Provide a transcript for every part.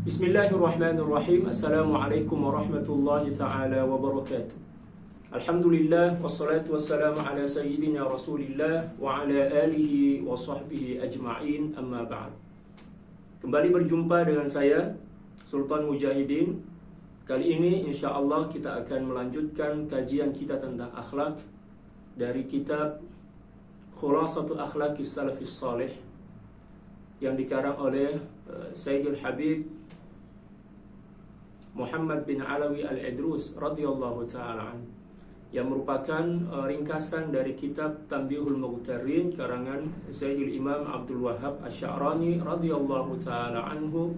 Bismillahirrahmanirrahim. Assalamualaikum warahmatullahi ta'ala wabarakatuh. Alhamdulillah, wassalatu wassalamu ala sayyidina rasulillah wa ala alihi wa sahbihi ajma'in, amma ba'd. Kembali berjumpa dengan saya, Sultan Mujahidin. Kali ini insyaAllah kita akan melanjutkan kajian kita tentang akhlak dari kitab Khulasatu Akhlaqis Salafis Salih yang dikarang oleh Sayyidul Habib Muhammad bin Alawi Al-Idrus radhiyallahu ta'ala, yang merupakan ringkasan dari kitab Tanbihul Mughtarrin karangan Sayyidul Imam Abdul Wahhab Asy-Sya'rani radhiyallahu ta'ala anhu,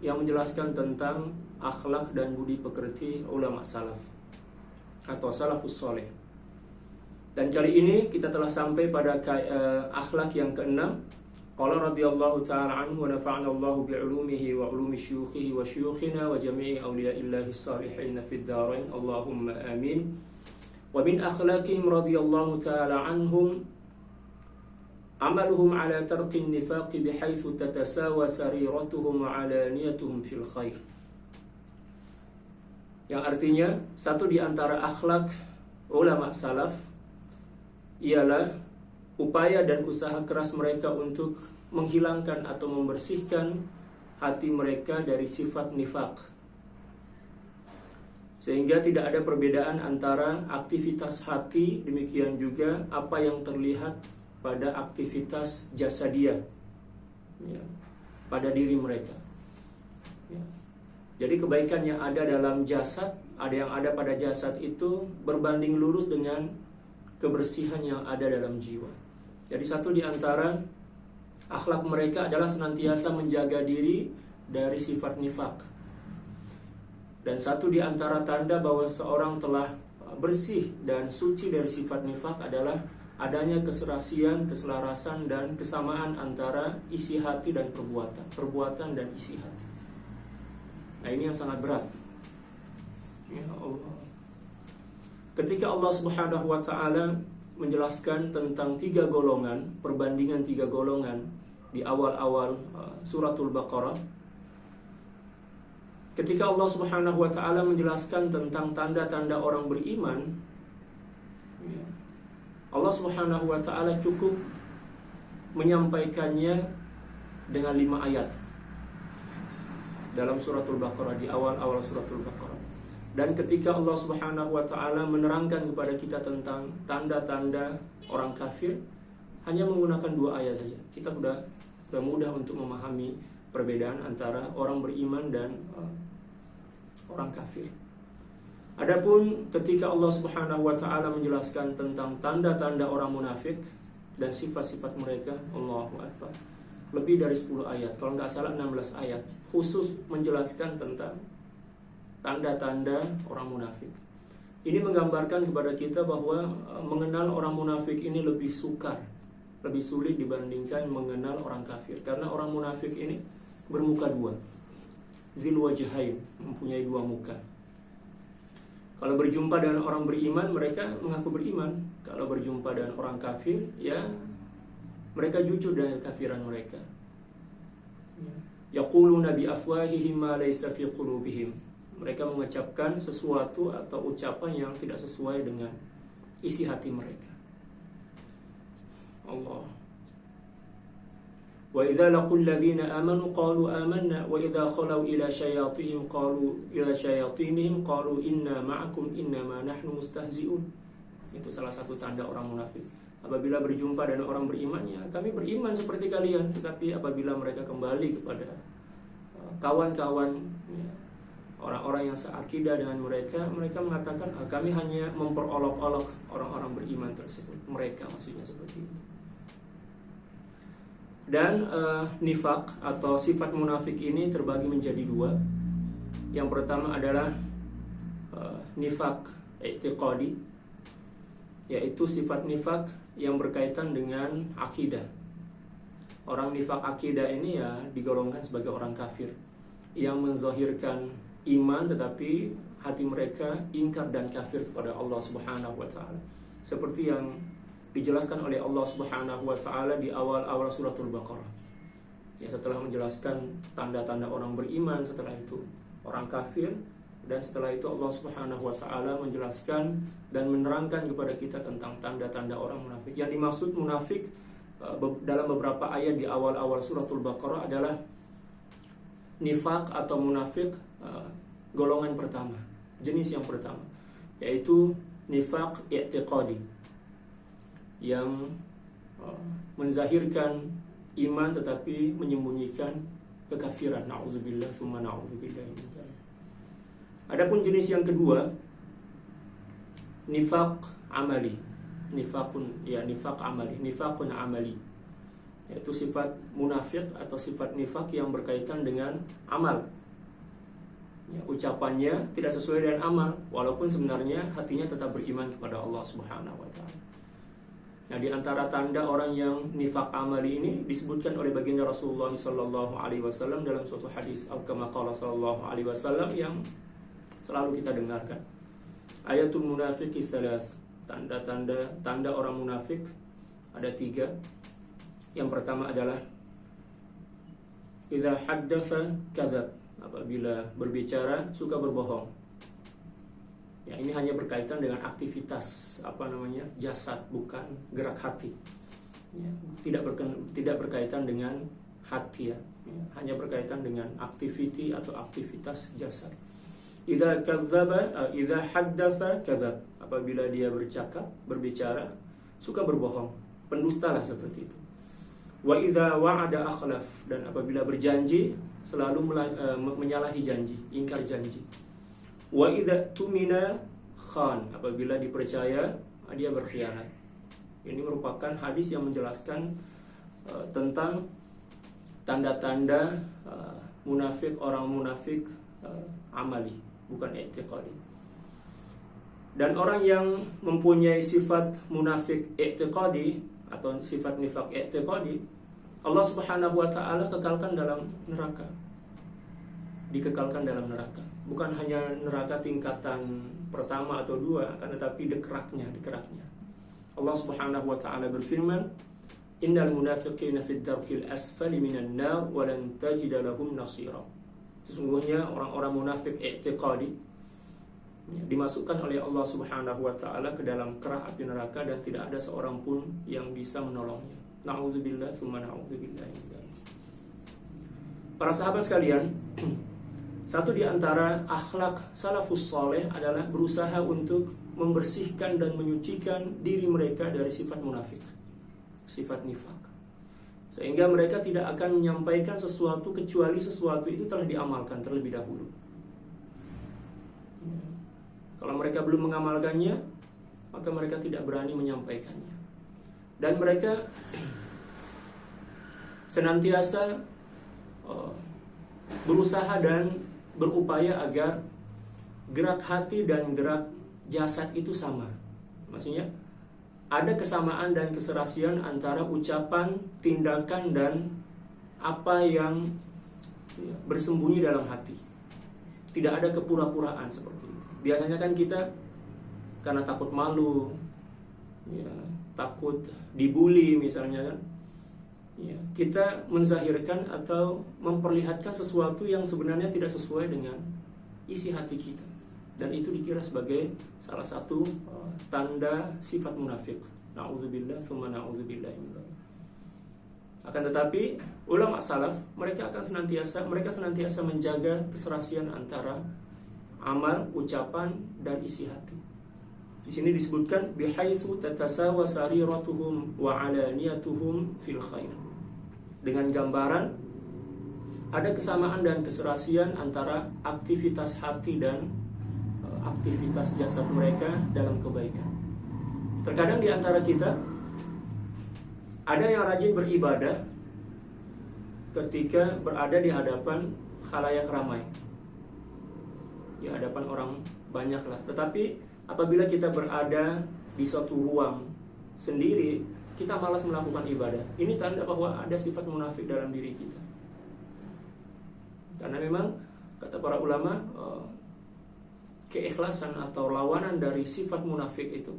yang menjelaskan tentang akhlak dan budi pekerti ulama salaf atau salafus saleh. Dan kali ini kita telah sampai pada akhlak yang keenam. Qala radhiyallahu ta'ala anhu wa nafa'ana Allahu bi'ulumihi wa ulumi syuyukhihi wa syuyukhina wa jami'i awliya'illahi salihin fid dharain Allahumma amin. Wa min akhlaqihim radhiyallahu ta'ala anhum amaluhum ala tarki an-nifaq bihaythu tatasawa sariratuhum wa alaniyatuhum fil khair. Yang artinya, satu di antara akhlak ulama salaf ialah upaya dan usaha keras mereka untuk menghilangkan atau membersihkan hati mereka dari sifat nifaq, sehingga tidak ada perbedaan antara aktivitas hati, demikian juga apa yang terlihat pada aktivitas jasadiyah, ya, pada diri mereka, ya. Jadi kebaikan yang ada dalam jasad, ada yang ada pada jasad itu berbanding lurus dengan kebersihan yang ada dalam jiwa. Jadi satu di antara akhlak mereka adalah senantiasa menjaga diri dari sifat nifaq. Dan satu di antara tanda bahwa seorang telah bersih dan suci dari sifat nifaq adalah adanya keserasian, keselarasan dan kesamaan antara isi hati dan perbuatan dan isi hati. Nah, ini yang sangat berat. Ya Allah. Ketika Allah Subhanahu wa ta'ala menjelaskan tentang 3 golongan, perbandingan 3 golongan di awal-awal suratul Baqarah, ketika Allah Subhanahu wa ta'ala menjelaskan tentang tanda-tanda orang beriman, Allah Subhanahu wa ta'ala cukup menyampaikannya dengan 5 ayat dalam suratul Baqarah, di awal-awal suratul Baqarah. Dan ketika Allah Subhanahu wa ta'ala menerangkan kepada kita tentang tanda-tanda orang kafir, hanya menggunakan 2 ayat saja, kita sudah mudah untuk memahami perbedaan antara orang beriman dan orang kafir. Adapun ketika Allah Subhanahu wa ta'ala menjelaskan tentang tanda-tanda orang munafik dan sifat-sifat mereka, Allahu Akbar, lebih dari 10 ayat, kalau nggak salah 16 ayat, khusus menjelaskan tentang tanda-tanda orang munafik. Ini menggambarkan kepada kita bahwa mengenal orang munafik ini lebih sukar, lebih sulit dibandingkan mengenal orang kafir. Karena orang munafik ini bermuka 2, zil wajhain, mempunyai 2 muka. Kalau berjumpa dengan orang beriman, mereka mengaku beriman. Kalau berjumpa dengan orang kafir, ya mereka jujur dengan kekafiran mereka. Yaquluna bi afwahihim ma laysa fi qulubihim. Mereka mengucapkan sesuatu atau ucapan yang tidak sesuai dengan isi hati mereka. Allah. Wa idza laqul ladzina amanu qalu amanna wa idza khalau ila syayatinihim qalu inna ma'akum innama nahnu mustahzi'un. Itu salah satu tanda orang munafik. Apabila berjumpa dengan orang beriman, ya kami beriman seperti kalian. Tetapi apabila mereka kembali kepada kawan-kawan, ya, orang-orang yang seakidah dengan mereka, mereka mengatakan kami hanya memperolok-olok orang-orang beriman tersebut. Mereka maksudnya seperti itu. Dan nifaq atau sifat munafik ini terbagi menjadi 2. Yang pertama adalah nifaq i'tiqadi, yaitu sifat nifaq yang berkaitan dengan akidah. Orang nifaq akidah ini ya digolongkan sebagai orang kafir yang menzahirkan iman tetapi hati mereka ingkar dan kafir kepada Allah Subhanahu wa ta'ala, seperti yang dijelaskan oleh Allah Subhanahu wa ta'ala di awal-awal suratul Baqarah. Ya, setelah menjelaskan tanda-tanda orang beriman, setelah itu orang kafir, dan setelah itu Allah Subhanahu wa taala menjelaskan dan menerangkan kepada kita tentang tanda-tanda orang munafik. Yang dimaksud munafik dalam beberapa ayat di awal-awal suratul Baqarah adalah nifaq atau munafik golongan pertama, jenis yang pertama, yaitu nifaq i'tiqadi, yang menzahirkan iman tetapi menyembunyikan kekafiran. Na'udzubillah tsumma na'udzubillah. Adapun jenis yang kedua, nifaq amali. Nifaqun amali. Yaitu sifat munafik atau sifat nifaq yang berkaitan dengan amal. Ya, ucapannya tidak sesuai dengan amal, walaupun sebenarnya hatinya tetap beriman kepada Allah Subhanahu wa taala. Nah, di antara tanda orang yang nifaq amali ini disebutkan oleh baginda Rasulullah sallallahu alaihi wasallam dalam suatu hadis atau kama qala sallallahu alaihi wasallam yang selalu kita dengarkan. Ayatul munafiqi salas. Tanda orang munafik ada 3. Yang pertama adalah idza haddatsa kadzab. Apabila berbicara suka berbohong. Ya, ini hanya berkaitan dengan aktivitas jasad, bukan gerak hati. Ya, tidak berkaitan dengan hati ya. Ya, hanya berkaitan dengan activity atau aktivitas jasad. Idza haddatsa kadzab. Apabila dia berbicara suka berbohong, pendustalah seperti itu. Wa idza wa'ada akhlaf, dan apabila berjanji selalu menyalahi janji, ingkar janji. Wa idza tumina khan, apabila dipercaya dia berkhianat. Ini merupakan hadis yang menjelaskan tentang tanda-tanda munafik, orang munafik amali, bukan i'tiqadi. Dan orang yang mempunyai sifat munafik i'tiqadi atau sifat nifaq i'tiqadi, Allah Subhanahu wa taala kekalkan dalam neraka. Dikekalkan dalam neraka. Bukan hanya neraka tingkatan pertama atau 2, akan tetapi dekraknya. Allah Subhanahu wa taala berfirman, "Innal munafiqina fid darkil asfali minan nar wa lan tajida lahum nasira." Sesungguhnya orang-orang munafik i'tiqadi dimasukkan oleh Allah Subhanahu wa taala ke dalam kerah api neraka dan tidak ada seorang pun yang bisa menolongnya. Na'udzubillah tsumma na'udzubillah. Para sahabat sekalian, satu di antara akhlak salafus saleh adalah berusaha untuk membersihkan dan menyucikan diri mereka dari sifat munafik, sifat nifaq. Sehingga mereka tidak akan menyampaikan sesuatu kecuali sesuatu itu telah diamalkan terlebih dahulu. Kalau mereka belum mengamalkannya, maka mereka tidak berani menyampaikannya. Dan mereka senantiasa berusaha dan berupaya agar gerak hati dan gerak jasad itu sama. Maksudnya ada kesamaan dan keserasian antara ucapan, tindakan, dan apa yang bersembunyi dalam hati. Tidak ada kepura-puraan seperti itu. Biasanya kan kita karena takut malu, ya, takut dibully misalnya kan, ya, kita menzahirkan atau memperlihatkan sesuatu yang sebenarnya tidak sesuai dengan isi hati kita, dan itu dikira sebagai salah satu tanda sifat munafik. Na'udzubillah tsumma na'udzubillah. Akan tetapi ulama salaf mereka senantiasa menjaga keserasian antara amal, ucapan, dan isi hati. Di sini disebutkan bihaitsu tatasawa sariratuhum wa alaniyatuhum fil khair. Dengan gambaran ada kesamaan dan keserasian antara aktivitas hati dan aktivitas jasad mereka dalam kebaikan. Terkadang di antara kita ada yang rajin beribadah ketika berada di hadapan khalayak ramai, di hadapan orang banyak lah. Tetapi apabila kita berada di suatu ruang sendiri, kita malas melakukan ibadah. Ini tanda bahwa ada sifat munafik dalam diri kita. Karena memang kata para ulama, keikhlasan atau lawanan dari sifat munafik itu,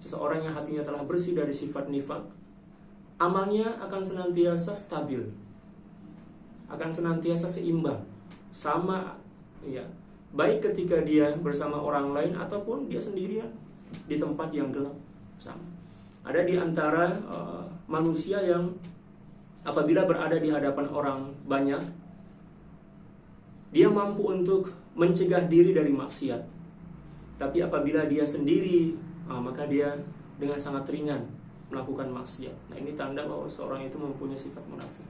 seseorang yang hatinya telah bersih dari sifat nifaq, amalnya akan senantiasa stabil, akan senantiasa seimbang, sama ya, baik ketika dia bersama orang lain ataupun dia sendirian di tempat yang gelap, sama. Ada di antara manusia yang apabila berada di hadapan orang banyak, dia mampu untuk mencegah diri dari maksiat. Tapi apabila dia sendiri, maka dia dengan sangat ringan melakukan maksiat. Nah, ini tanda bahwa seorang itu mempunyai sifat munafik,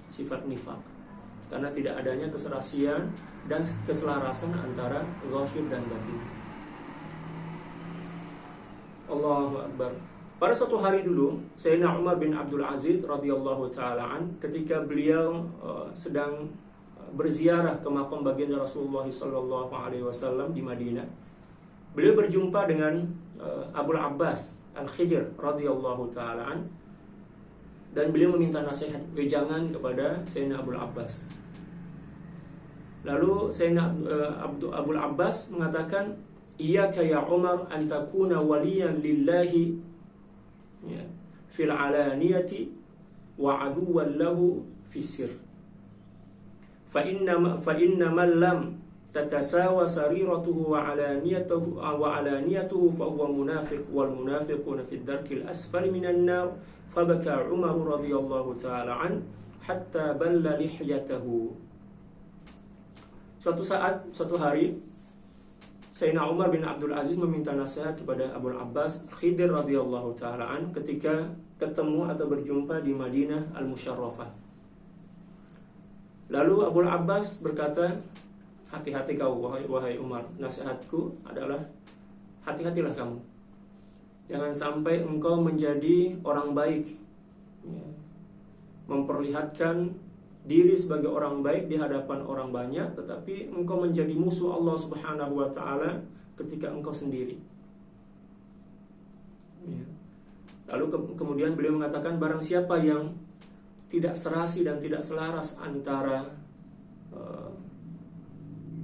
sifat nifaq, karena tidak adanya keserasian dan keselarasan antara zahir dan batin. Allahu Akbar. Pada suatu hari dulu, Sayyidina Umar bin Abdul Aziz radhiyallahu taala an, ketika beliau sedang berziarah ke makam baginda Rasulullah sallallahu alaihi wasallam di Madinah, beliau berjumpa dengan Abul Abbas Al-Khidir radhiyallahu taala an, dan beliau meminta nasihat, wejangan kepada Sayyidina Abul Abbas. Lalu Sayyidina Abul Abbas mengatakan, "Iyyaka ya Umar an takuna waliyan lillahi ya, fil alaniyati wa aduwwan lahu fis sir. Fa inna man lam tatasawa sariratuhu wa alaniyatuhu fa huwa munafiq wal munafiquna fid darkil asfali minan nar." Fabaka Umar radhiyallahu taala an hatta balla lihyatahu. Suatu hari Sayyidina Umar bin Abdul Aziz meminta nasihat kepada Abul Abbas Khidir radhiyallahu taala an ketika ketemu atau berjumpa di Madinah Al-Musyarrafah. Lalu Abul Abbas berkata, "Hati-hati kau wahai Umar, nasihatku adalah hati-hatilah kamu. Jangan sampai engkau menjadi orang baik, ya, memperlihatkan diri sebagai orang baik di hadapan orang banyak, tetapi engkau menjadi musuh Allah Subhanahu wa taala ketika engkau sendiri." Ya. Lalu kemudian beliau mengatakan, barang siapa yang tidak serasi dan tidak selaras antara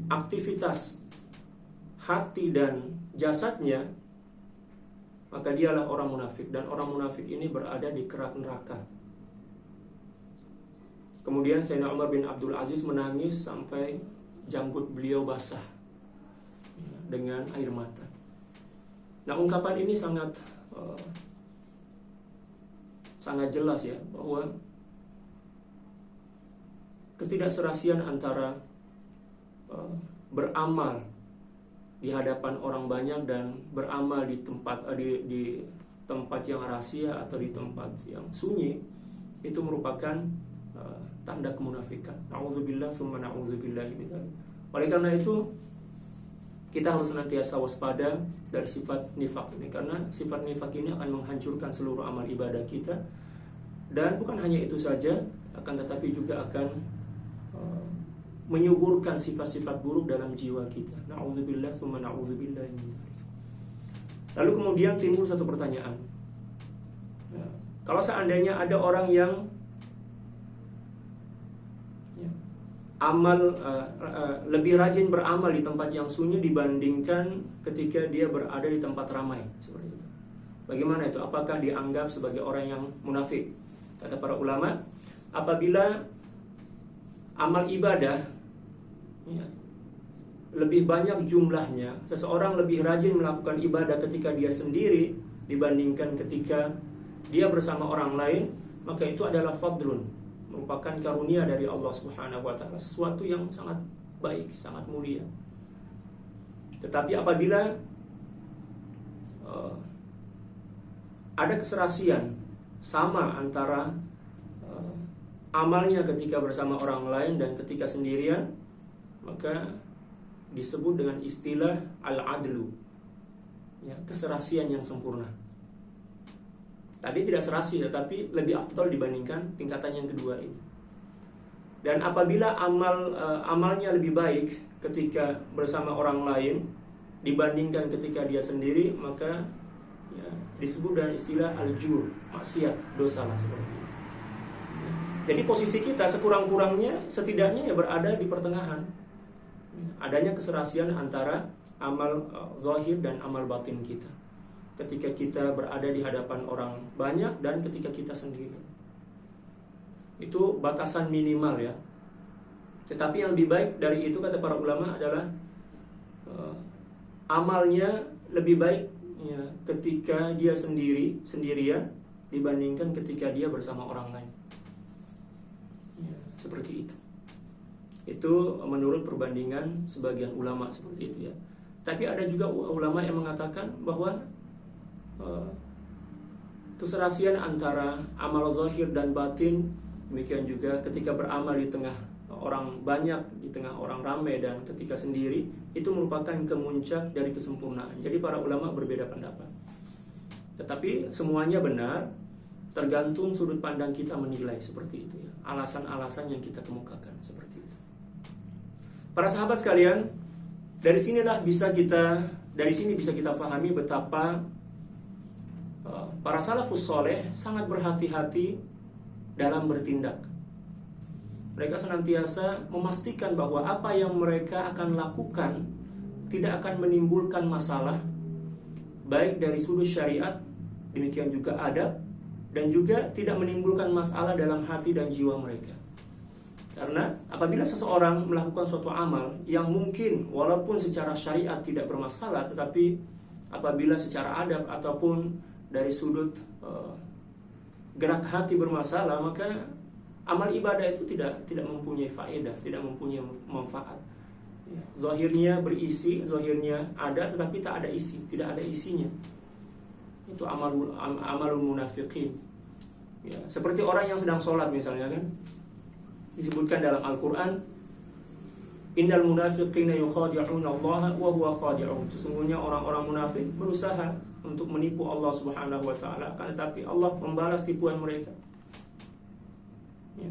aktivitas hati dan jasadnya, maka dialah orang munafik, dan orang munafik ini berada di kerak neraka. Kemudian Sayyidina Umar bin Abdul Aziz menangis sampai janggut beliau basah dengan air mata. Nah, ungkapan ini sangat jelas ya, bahwa ketidakserasian antara beramal di hadapan orang banyak dan beramal di tempat yang rahasia atau di tempat yang sunyi, itu merupakan tanda kemunafikan. Na'udzubillah tsumma na'udzubillahi min dzalik. Oleh karena itu, kita harus senantiasa waspada dari sifat nifak ini, karena sifat nifak ini akan menghancurkan seluruh amal ibadah kita. Dan bukan hanya itu saja, akan tetapi juga akan menyuburkan sifat-sifat buruk dalam jiwa kita. Na'udzubillah tsumma na'udzubillahi min dzalik. Lalu kemudian timbul satu pertanyaan. Kalau seandainya ada orang yang lebih rajin beramal di tempat yang sunyi dibandingkan ketika dia berada di tempat ramai, seperti itu, bagaimana itu? Apakah dianggap sebagai orang yang munafik? Kata para ulama, apabila amal ibadah lebih banyak jumlahnya, seseorang lebih rajin melakukan ibadah ketika dia sendiri dibandingkan ketika dia bersama orang lain, maka itu adalah fadlun, merupakan karunia dari Allah Subhanahu wa taala, sesuatu yang sangat baik, sangat mulia. Tetapi apabila ada keserasian sama antara amalnya ketika bersama orang lain dan ketika sendirian, maka disebut dengan istilah al-adlu, ya, keserasian yang sempurna. Tadi tidak serasi, tetapi lebih afdal dibandingkan tingkatan yang kedua ini. Dan apabila amalnya lebih baik ketika bersama orang lain dibandingkan ketika dia sendiri, maka ya, disebut dengan istilah al-jur, maksiat, dosa lah, seperti itu. Jadi posisi kita sekurang-kurangnya setidaknya ya berada di pertengahan. Adanya keserasian antara amal zahir dan amal batin kita ketika kita berada di hadapan orang banyak dan ketika kita sendiri. Itu batasan minimal ya, Tetapi yang lebih baik dari itu kata para ulama adalah amalnya lebih baik ya, ketika dia sendirian dibandingkan ketika dia bersama orang lain. Ya, seperti itu. Itu menurut perbandingan sebagian ulama seperti itu ya. Tapi ada juga ulama yang mengatakan bahwa keserasian antara amal zahir dan batin, demikian juga ketika beramal di tengah orang banyak, di tengah orang ramai, dan ketika sendiri, itu merupakan kemuncak dari kesempurnaan. Jadi para ulama berbeda pendapat. Tetapi semuanya benar, tergantung sudut pandang kita menilai seperti itu ya. Alasan-alasan yang kita kemukakan seperti itu. Para sahabat sekalian, dari sini bisa kita pahami betapa para salafus soleh sangat berhati-hati dalam bertindak. Mereka senantiasa memastikan bahwa apa yang mereka akan lakukan tidak akan menimbulkan masalah, baik dari sudut syariat, demikian juga adab, dan juga tidak menimbulkan masalah dalam hati dan jiwa mereka. Karena apabila seseorang melakukan suatu amal yang mungkin walaupun secara syariat tidak bermasalah, tetapi apabila secara adab ataupun dari sudut gerak hati bermasalah, maka amal ibadah itu tidak mempunyai faedah, tidak mempunyai manfaat. Ya, zahirnya berisi, zahirnya ada, tetapi tak ada isi, tidak ada isinya. Itu amalul munafiqin. Ya, seperti orang yang sedang sholat misalnya kan, disebutkan dalam Al-Quran, innal munafiqina yukhadi'una Allah wa huwa khadi'uhum. Sesungguhnya orang-orang munafik berusaha untuk menipu Allah Subhanahu wa taala, tetapi Allah membalas tipuan mereka. Ya.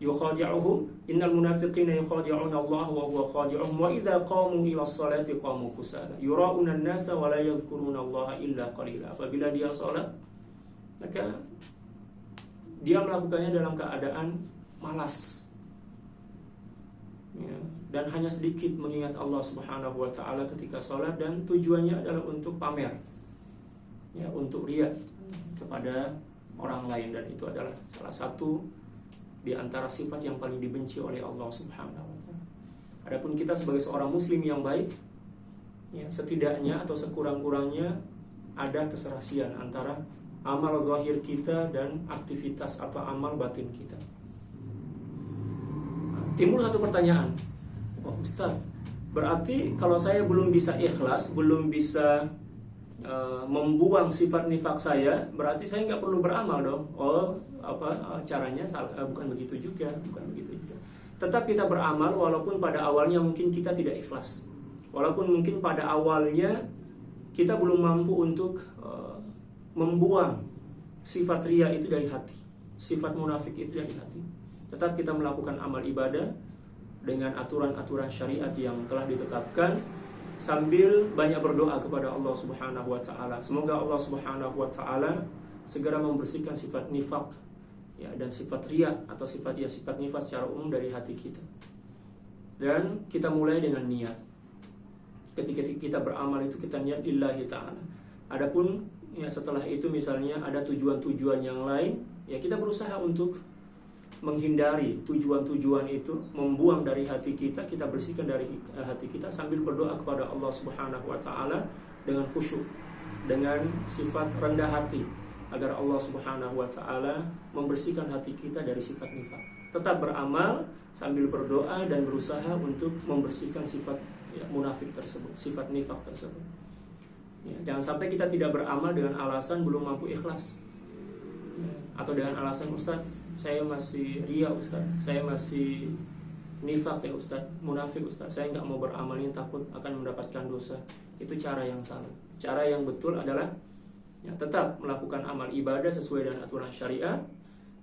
Yukhadi'uhum, innal munafiqina yukhadi'una Allah wa huwa khadi'uhum wa idza qamu ila sholati qamu kusala yura'una an-nasa wa la yadhkuruna Allah illa qalila. Apabila dia salat, maka dia melakukannya dalam keadaan malas. Ya, dan hanya sedikit mengingat Allah Subhanahu wa taala ketika sholat, dan tujuannya adalah untuk pamer, ya, untuk riya kepada orang lain, dan itu adalah salah satu di antara sifat yang paling dibenci oleh Allah Subhanahu wa taala. Adapun kita sebagai seorang muslim yang baik, ya, setidaknya atau sekurang-kurangnya ada keserasian antara amal zahir kita dan aktivitas atau amal batin kita. Timbul satu pertanyaan, Ustaz, berarti kalau saya belum bisa ikhlas, belum bisa membuang sifat nifak saya, berarti saya nggak perlu beramal dong? Caranya salah? Bukan begitu juga, Tetap kita beramal walaupun pada awalnya mungkin kita tidak ikhlas, walaupun mungkin pada awalnya kita belum mampu untuk membuang sifat riya itu dari hati, sifat munafik itu dari hati. Tetap kita melakukan amal ibadah dengan aturan-aturan syariat yang telah ditetapkan, sambil banyak berdoa kepada Allah Subhanahu wa taala. Semoga Allah Subhanahu wa taala segera membersihkan sifat nifak, ya, dan sifat riya atau sifat nifak secara umum dari hati kita. Dan kita mulai dengan niat. Ketika kita beramal itu kita niat lillahi ta'ala. Adapun ya setelah itu misalnya ada tujuan-tujuan yang lain, ya kita berusaha untuk menghindari tujuan-tujuan itu, membuang dari hati kita, kita bersihkan dari hati kita sambil berdoa kepada Allah Subhanahu wa taala dengan khusyuk, dengan sifat rendah hati, agar Allah Subhanahu wa taala membersihkan hati kita dari sifat nifak. Tetap beramal sambil berdoa dan berusaha untuk membersihkan sifat munafik tersebut, sifat nifak tersebut. Ya, jangan sampai kita tidak beramal dengan alasan belum mampu ikhlas, ya, atau dengan alasan Ustaz, saya masih riya Ustaz, saya masih nifak ya Ustaz, munafik Ustaz, saya nggak mau beramal ini takut akan mendapatkan dosa. Itu cara yang salah. Cara yang betul adalah ya, tetap melakukan amal ibadah sesuai dengan aturan syariat,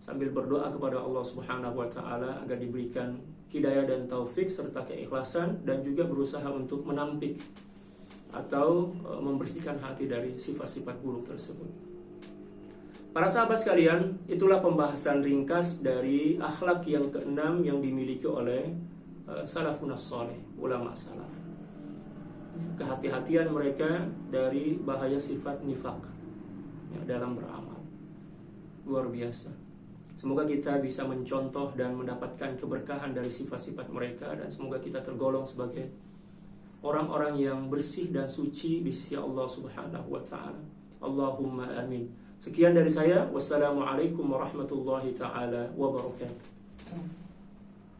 sambil berdoa kepada Allah Subhanahu wa taala agar diberikan hidayah dan taufik serta keikhlasan, dan juga berusaha untuk menampik atau membersihkan hati dari sifat-sifat buruk tersebut. Para sahabat sekalian, itulah pembahasan ringkas dari akhlak yang keenam yang dimiliki oleh salafun as-salih, ulama salaf. Kehati-hatian mereka dari bahaya sifat nifak, ya, dalam beramal. Luar biasa. Semoga kita bisa mencontoh dan mendapatkan keberkahan dari sifat-sifat mereka, dan semoga kita tergolong sebagai orang-orang yang bersih dan suci di sisi Allah Subhanahu wa taala. Allahumma amin. Sekian dari saya. Wassalamualaikum warahmatullahi taala wabarakatuh.